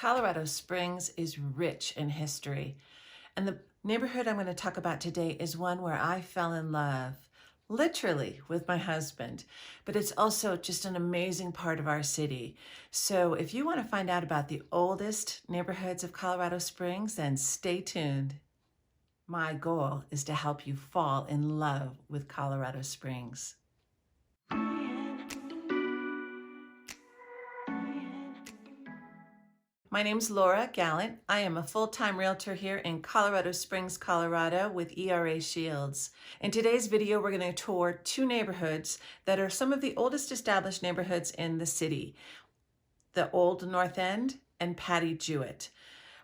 Colorado Springs is rich in history, and the neighborhood I'm going to talk about today is one where I fell in love, literally, with my husband, but it's also just an amazing part of our city. So if you want to find out about the oldest neighborhoods of Colorado Springs, then stay tuned. My goal is to help you fall in love with Colorado Springs. My name's Laura Gallant. I am a full-time realtor here in Colorado Springs, Colorado with ERA Shields. In today's video, we're going to tour two neighborhoods that are some of the oldest established neighborhoods in the city, the Old North End and Patty Jewett.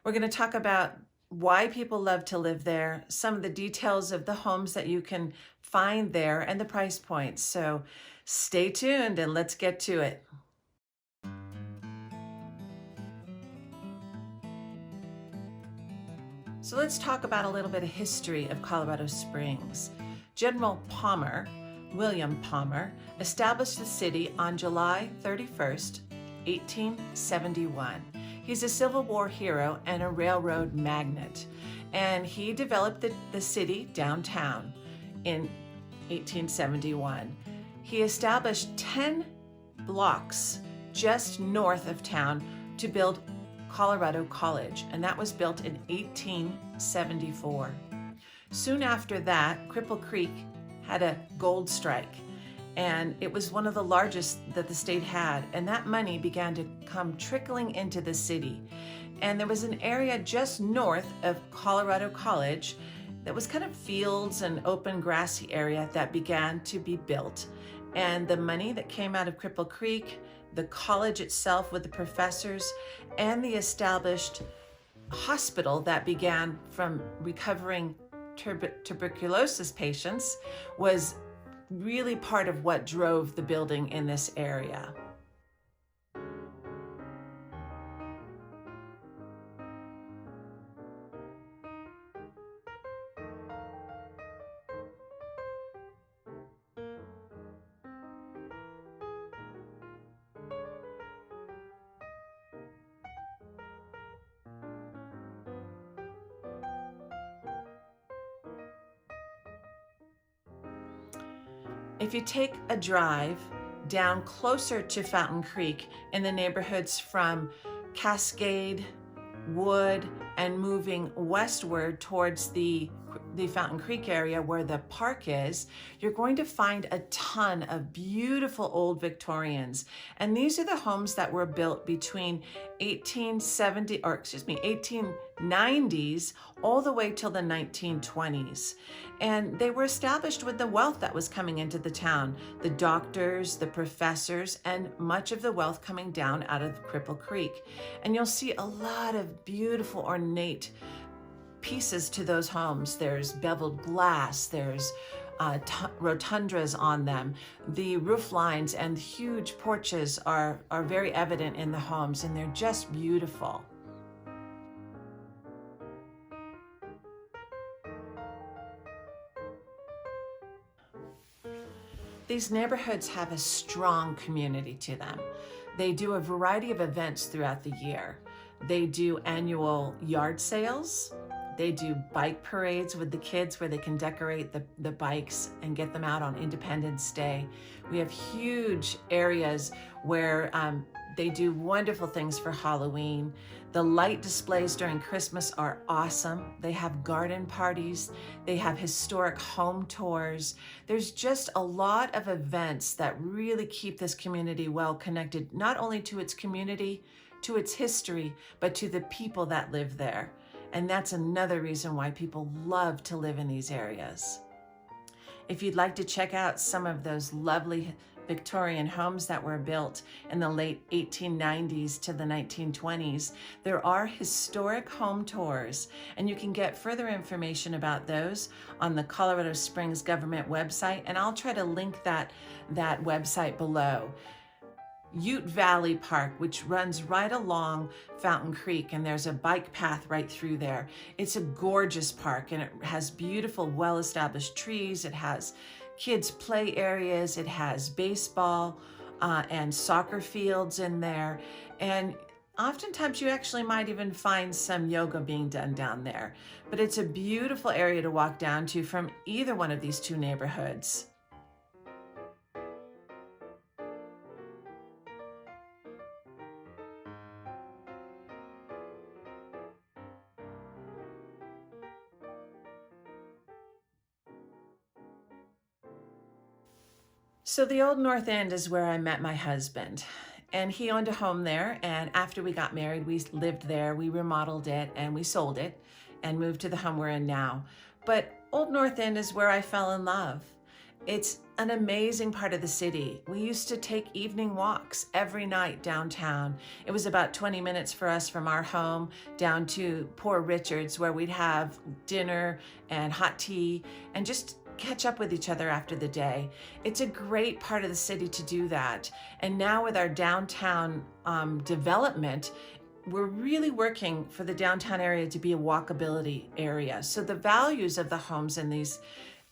We're going to talk about why people love to live there, some of the details of the homes that you can find there, and the price points. So stay tuned and let's get to it. So let's talk about a little bit of history of Colorado Springs. General Palmer, William Palmer, established the city on July 31st, 1871. He's a Civil War hero and a railroad magnate, and he developed the city downtown in 1871. He established 10 blocks just north of town to build Colorado College, and that was built in 1874. Soon after that, Cripple Creek had a gold strike, and it was one of the largest that the state had, and that money began to come trickling into the city. And there was an area just north of Colorado College that was kind of fields and open grassy area that began to be built. And the money that came out of Cripple Creek, the college itself with the professors, and the established hospital that began from recovering tuberculosis patients was really part of what drove the building in this area. If you take a drive down closer to Fountain Creek in the neighborhoods from Cascade, Wood, and moving westward towards the Fountain Creek area where the park is, you're going to find a ton of beautiful old Victorians. And these are the homes that were built between 1890s all the way till the 1920s. And they were established with the wealth that was coming into the town, the doctors, the professors, and much of the wealth coming down out of Cripple Creek. And you'll see a lot of beautiful ornate pieces to those homes. There's beveled glass, there's rotundras on them. The roof lines and huge porches are very evident in the homes, and they're just beautiful. These neighborhoods have a strong community to them. They do a variety of events throughout the year. They do annual yard sales. They do bike parades with the kids where they can decorate the bikes and get them out on Independence Day. We have huge areas where they do wonderful things for Halloween. The light displays during Christmas are awesome. They have garden parties. They have historic home tours. There's just a lot of events that really keep this community well connected, not only to its community, to its history, but to the people that live there. And that's another reason why people love to live in these areas. If you'd like to check out some of those lovely Victorian homes that were built in the late 1890s to the 1920s, there are historic home tours, and you can get further information about those on the Colorado Springs government website, and I'll try to link that website below. Ute Valley Park, which runs right along Fountain Creek, and there's a bike path right through there. It's a gorgeous park, and it has beautiful, well-established trees. It has kids' play areas. It has baseball and soccer fields in there. And Oftentimes you actually might even find some yoga being done down there, but it's a beautiful area to walk down to from either one of these two neighborhoods. So the Old North End is where I met my husband, and he owned a home there. And after we got married, we lived there, we remodeled it, and we sold it and moved to the home we're in now. But Old North End is where I fell in love. It's an amazing part of the city. We used to take evening walks every night downtown. It was about 20 minutes for us from our home down to Poor Richard's, where we'd have dinner and hot tea and just catch up with each other after the day. It's a great part of the city to do that. And now with our downtown development, we're really working for the downtown area to be a walkability area. So the values of the homes in these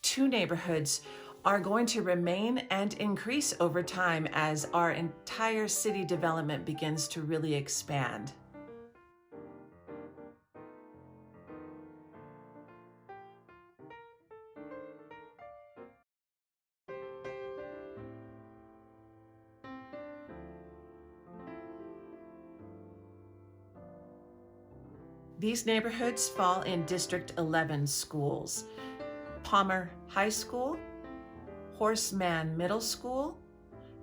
two neighborhoods are going to remain and increase over time as our entire city development begins to really expand. These neighborhoods fall in District 11 schools. Palmer High School, Horseman Middle School,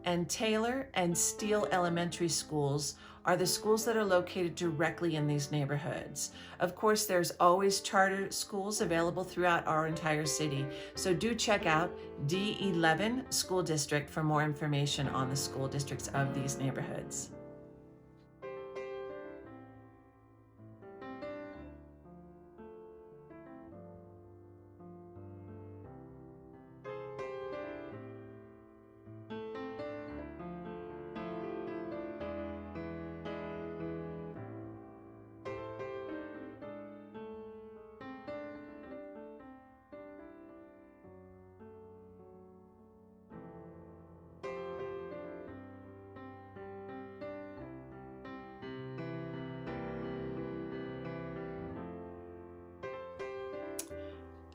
and Taylor and Steele Elementary Schools are the schools that are located directly in these neighborhoods. Of course, there's always charter schools available throughout our entire city, so do check out D11 School District for more information on the school districts of these neighborhoods.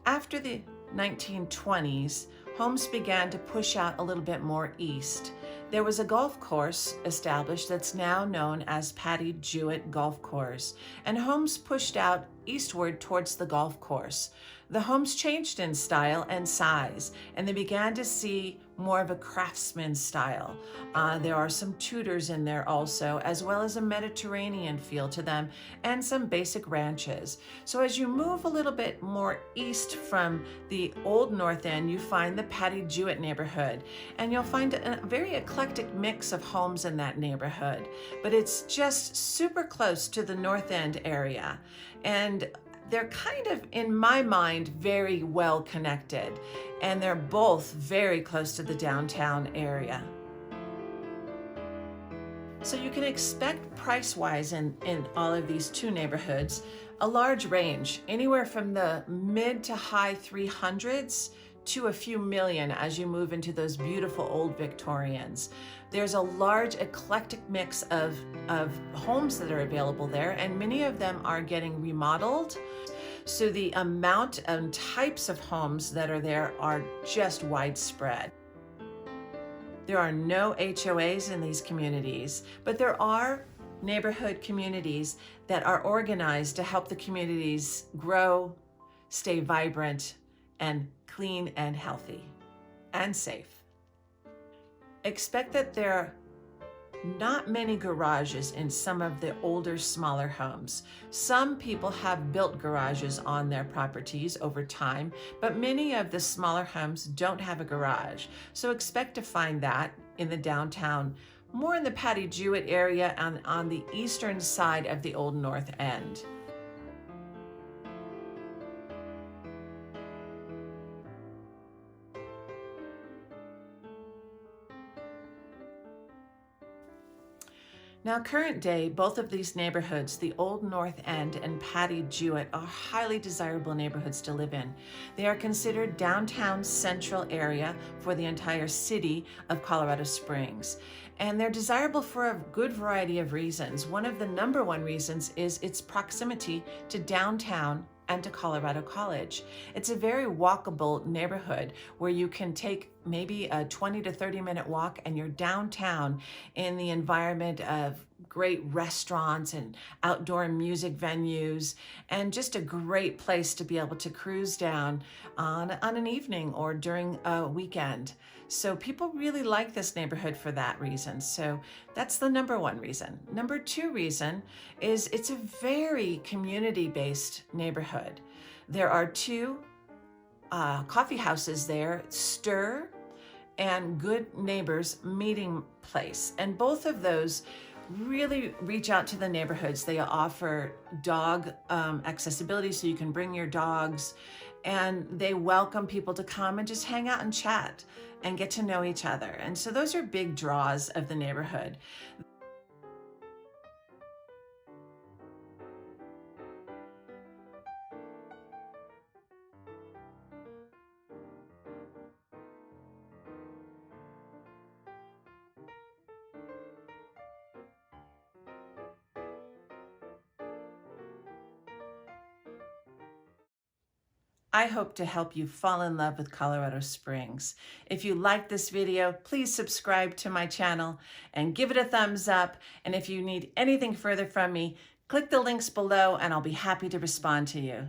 After the 1920s, homes began to push out a little bit more east. There was a golf course established that's now known as Patty Jewett Golf Course, and homes pushed out eastward towards the golf course. The homes changed in style and size, and they began to see more of a craftsman style. There are some Tudors in there also, as well as a Mediterranean feel to them, and some basic ranches. So as you move a little bit more east from the Old North End, you find the Patty Jewett neighborhood, and you'll find a very eclectic mix of homes in that neighborhood, but it's just super close to the North End area. And they're kind of, in my mind, very well connected, and they're both very close to the downtown area. So you can expect price-wise in all of these two neighborhoods a large range, anywhere from the mid to high 300s to a few million as you move into those beautiful old Victorians. There's a large eclectic mix of homes that are available there, and many of them are getting remodeled. So the amount and types of homes that are there are just widespread. There are no HOAs in these communities, but there are neighborhood communities that are organized to help the communities grow, stay vibrant, and clean and healthy and safe. Expect that there are not many garages in some of the older, smaller homes. Some people have built garages on their properties over time, but many of the smaller homes don't have a garage. So expect to find that in the downtown, more in the Patty Jewett area and on the eastern side of the Old North End. Now, current day, both of these neighborhoods, the Old North End and Patty Jewett, are highly desirable neighborhoods to live in. They are considered downtown central area for the entire city of Colorado Springs. And they're desirable for a good variety of reasons. One of the number one reasons is its proximity to downtown and to Colorado College. It's a very walkable neighborhood where you can take maybe a 20 to 30 minute walk and you're downtown in the environment of great restaurants and outdoor music venues, and just a great place to be able to cruise down on an evening or during a weekend. So people really like this neighborhood for that reason. So that's the number one reason. Number two reason is it's a very community-based neighborhood. There are two coffee houses there, Stir and Good Neighbors Meeting Place. And both of those really reach out to the neighborhoods. They offer dog accessibility, so you can bring your dogs, and they welcome people to come and just hang out and chat and get to know each other. And so those are big draws of the neighborhood. I hope to help you fall in love with Colorado Springs. If you like this video, please subscribe to my channel and give it a thumbs up. And if you need anything further from me, click the links below and I'll be happy to respond to you.